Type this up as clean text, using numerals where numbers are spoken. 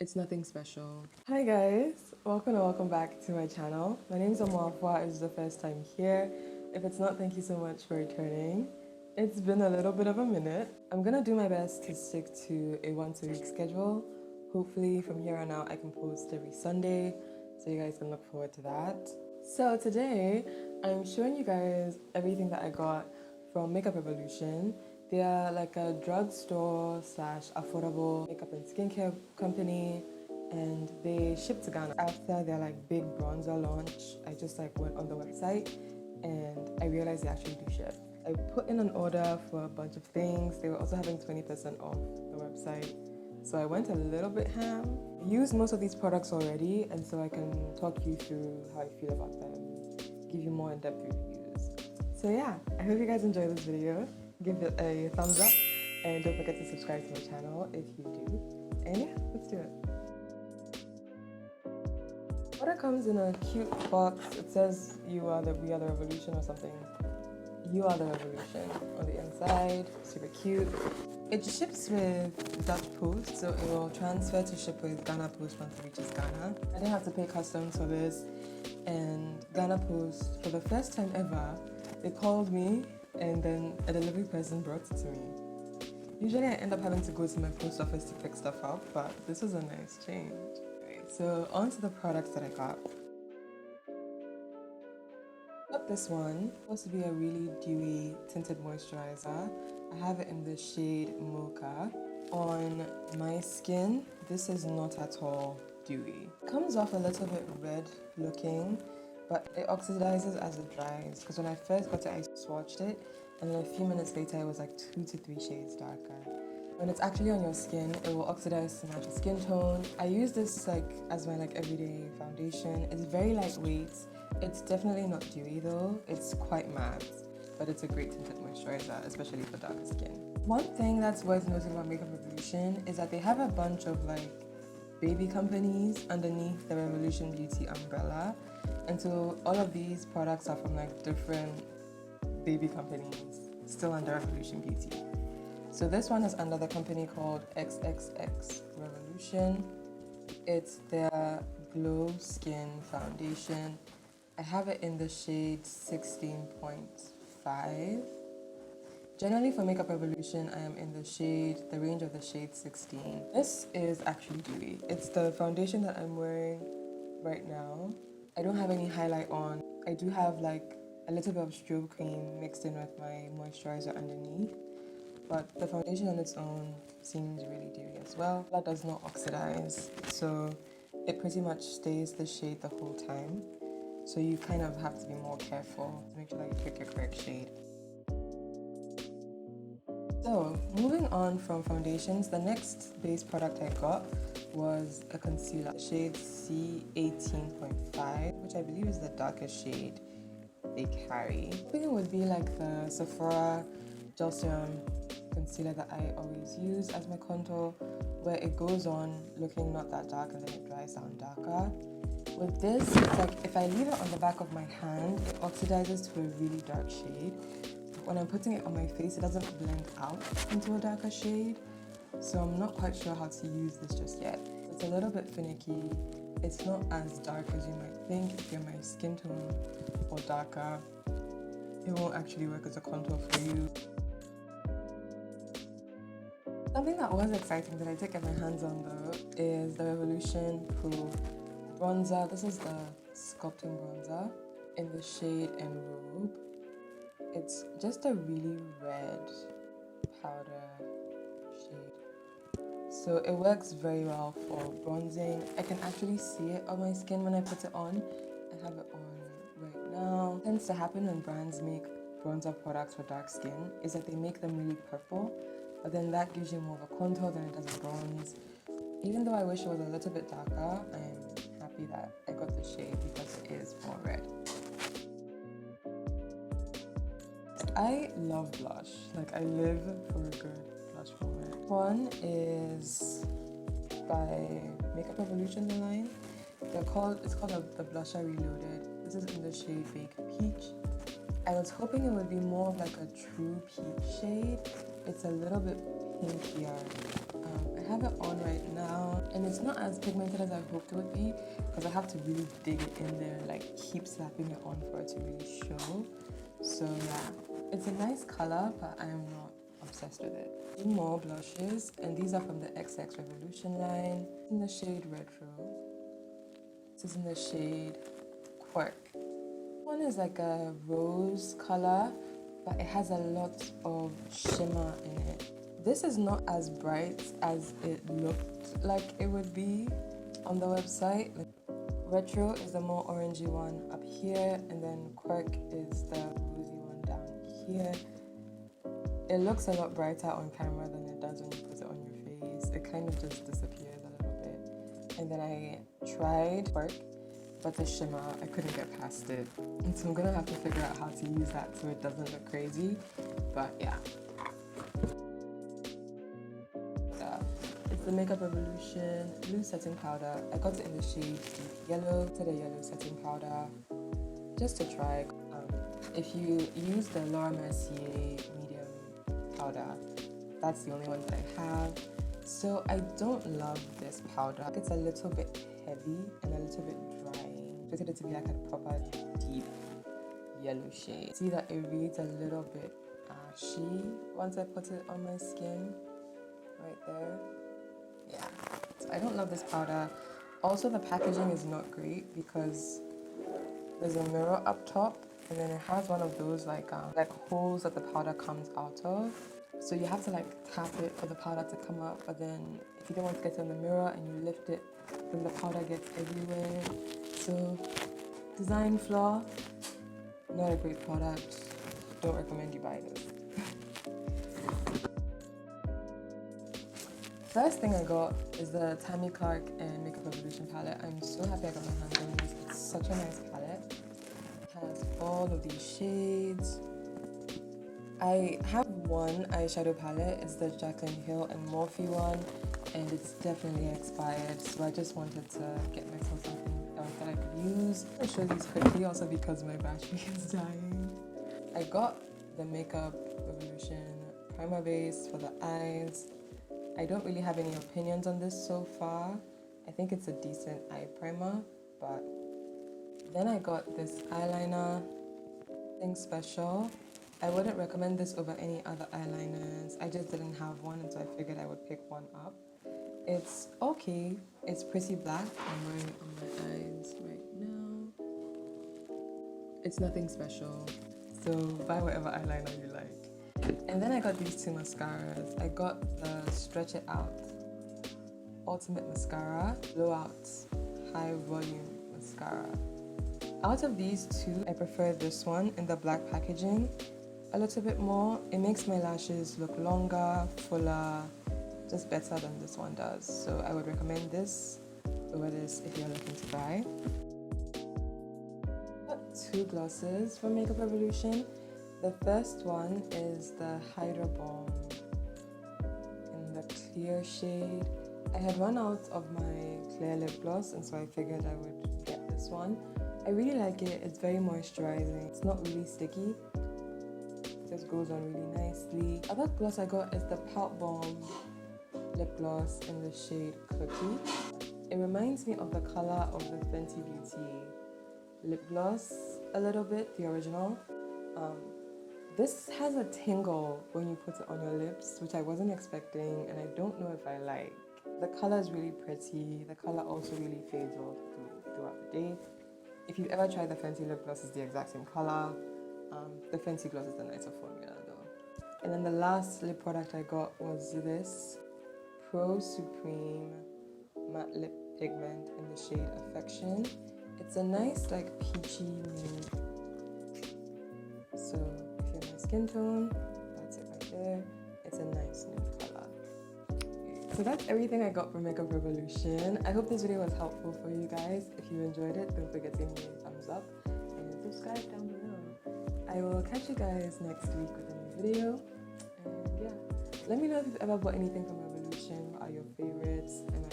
It's nothing special. Hi guys, welcome back to my channel. My name is Amafwa. It's the first time here. If it's not, thank you so much for returning. It's been a little bit of a minute. I'm gonna do my best to stick to a once-a-week schedule. Hopefully from here on out I can post every Sunday, so you guys can look forward to that. So today I'm showing you guys everything that I got from Makeup Revolution. They are like a drugstore slash affordable makeup and skincare company, and they ship to Ghana. After their like big bronzer launch, I just like went on the website and I realized they actually do ship. I put in an order for a bunch of things. They were also having 20% off the website, so I went a little bit ham. I used most of these products already, and so I can talk you through how I feel about them, give you more in-depth reviews. So yeah, I hope you guys enjoy this video. Give it a thumbs up and don't forget to subscribe to my channel if you do. And yeah, let's do it. Order comes in a cute box. It says we are the revolution or something. You are the revolution on the inside. Super cute. It ships with Dutch Post, so it will transfer to ship with Ghana Post once it reaches Ghana. I didn't have to pay customs for this, and Ghana Post, for the first time ever, they called me and then a delivery person brought it to me. Usually I end up having to go to my post office to pick stuff up, but this was a nice change. So on to the products that I got. This one supposed to be a really dewy tinted moisturizer. I have it in the shade Mocha. On my skin, this is not at all dewy. It comes off a little bit red looking, but it oxidizes as it dries, because when I first got it I swatched it and then a few minutes later it was like 2 to 3 shades darker. When it's actually on your skin, it will oxidize to match your skin tone. I use this like as my everyday foundation. It's very lightweight. It's definitely not dewy though. It's quite matte, but it's a great tinted moisturizer, especially for darker skin. One thing that's worth noting about Makeup Revolution is that they have a bunch of baby companies underneath the Revolution Beauty umbrella. And so all of these products are from different baby companies still under Revolution Beauty. So this one is under the company called XXX Revolution. It's their Glow Skin Foundation. I have it in the shade 16.5. Generally for Makeup Revolution, I am in the range of the shade 16. This is actually dewy. It's the foundation that I'm wearing right now. I don't have any highlight on. I do have a little bit of strobe cream mixed in with my moisturizer underneath, but the foundation on its own seems really dewy as well. That does not oxidize, so it pretty much stays the shade the whole time. So you kind of have to be more careful to make sure that you pick your correct shade. So moving on from foundations, the next base product I got was a concealer, shade C18.5, which I believe is the darkest shade they carry. I think it would be like the Sephora Gel Serum concealer that I always use as my contour, where it goes on looking not that dark and then it dries down darker. With this, it's like if I leave it on the back of my hand, it oxidizes to a really dark shade. When I'm putting it on my face, it doesn't blend out into a darker shade. So I'm not quite sure how to use this just yet. It's a little bit finicky. It's not as dark as you might think. If you're my skin tone or darker, it won't actually work as a contour for you. Something that was exciting that I did get my hands on though is the Revolution Pro bronzer. This is the Sculpting bronzer in the shade Enrobe. It's just a really red powder shade. So it works very well for bronzing. I can actually see it on my skin when I put it on. I have it on right now. What tends to happen when brands make bronzer products for dark skin is that they make them really purple, but then that gives you more of a contour than it does a bronze. Even though I wish it was a little bit darker, I'm happy that I got the shade because it is more red. I love blush. I live for a good blush moment. One is by Makeup Revolution, the line. It's called the Blusher Reloaded. This is in the shade Baked Peach. I was hoping it would be more of a true peach shade. It's a little bit pinkier. I I have it on right now, and it's not as pigmented as I hoped it would be because I have to really dig it in there, like keep slapping it on for it to really show. So yeah, it's a nice color, but I am not obsessed with it. Two more blushes, and these are from the XX Revolution line. In the shade Retro. This is in the shade Quirk. One is like a rose color, but it has a lot of shimmer in it. This is not as bright as it looked like it would be on the website. Retro is the more orangey one up here, and then Quirk is the rosy one down here. It looks a lot brighter on camera than it does when you put it on your face. It kind of just disappears a little bit. And then I tried Quirk, but the shimmer, I couldn't get past it. And so I'm gonna have to figure out how to use that so it doesn't look crazy. But yeah. It's the Makeup Revolution Blue Setting Powder. I got it in the shade Yellow, to the Yellow Setting Powder, just to try. If you use the Laura Mercier Medium Powder, that's the only one that I have. So I don't love this powder. It's a little bit heavy and a little bit drying. I expected it to be like a proper deep yellow shade. See that it reads a little bit ashy once I put it on my skin, right there. Yeah, so I don't love this powder. Also, the packaging is not great because there's a mirror up top, and then it has one of those like holes that the powder comes out of. So you have to like tap it for the powder to come up, but then if you don't want to get it on the mirror and you lift it, then the powder gets everywhere. So design flaw, not a great product. Don't recommend you buy this. First thing I got is the Tammy Clark and Makeup Revolution palette. I'm so happy I got my hands on this. It's such a nice palette. It has all of these shades. I have one eyeshadow palette. It's the Jaclyn Hill and Morphe one, and it's definitely expired. So I just wanted to get myself something else that I could use. I'll show these quickly also because my battery is dying. I got the Makeup Revolution primer base for the eyes. I don't really have any opinions on this so far. I think it's a decent eye primer, but then I got this eyeliner, nothing special. I wouldn't recommend this over any other eyeliners. I just didn't have one, and so I figured I would pick one up. It's okay. It's pretty black. I'm wearing it on my eyes right now. It's nothing special, so buy whatever eyeliner you like. And then I got these two mascaras. I got the Stretch It Out Ultimate Mascara, Blowout High Volume Mascara. Out of these two, I prefer this one in the black packaging a little bit more. It makes my lashes look longer, fuller, just better than this one does. So I would recommend this over this if you're looking to buy. I got two glosses from Makeup Revolution. The first one is the Hydra Balm in the clear shade. I had run out of my clear lip gloss, and so I figured I would get this one. I really like it. It's very moisturizing. It's not really sticky. It just goes on really nicely. The other gloss I got is the Pout Balm lip gloss in the shade Cookie. It reminds me of the color of the Fenty Beauty lip gloss a little bit, the original. This has a tingle when you put it on your lips, which I wasn't expecting, and I don't know if I like. The color is really pretty. The color also really fades off throughout the day. If you've ever tried the Fenty lip gloss, it's the exact same color. The Fenty gloss is the nicer formula though. And then the last lip product I got was this Pro Supreme Matte Lip Pigment in the shade Affection. It's a nice like peachy nude. So if you're my skin tone, that's it right there. It's a nice nude color. So that's everything I got from Makeup Revolution. I hope this video was helpful for you guys. If you enjoyed it, don't forget to give me a thumbs up and subscribe down below. I will catch you guys next week with a new video. And yeah, let me know if you've ever bought anything from Revolution. What are your favorites? And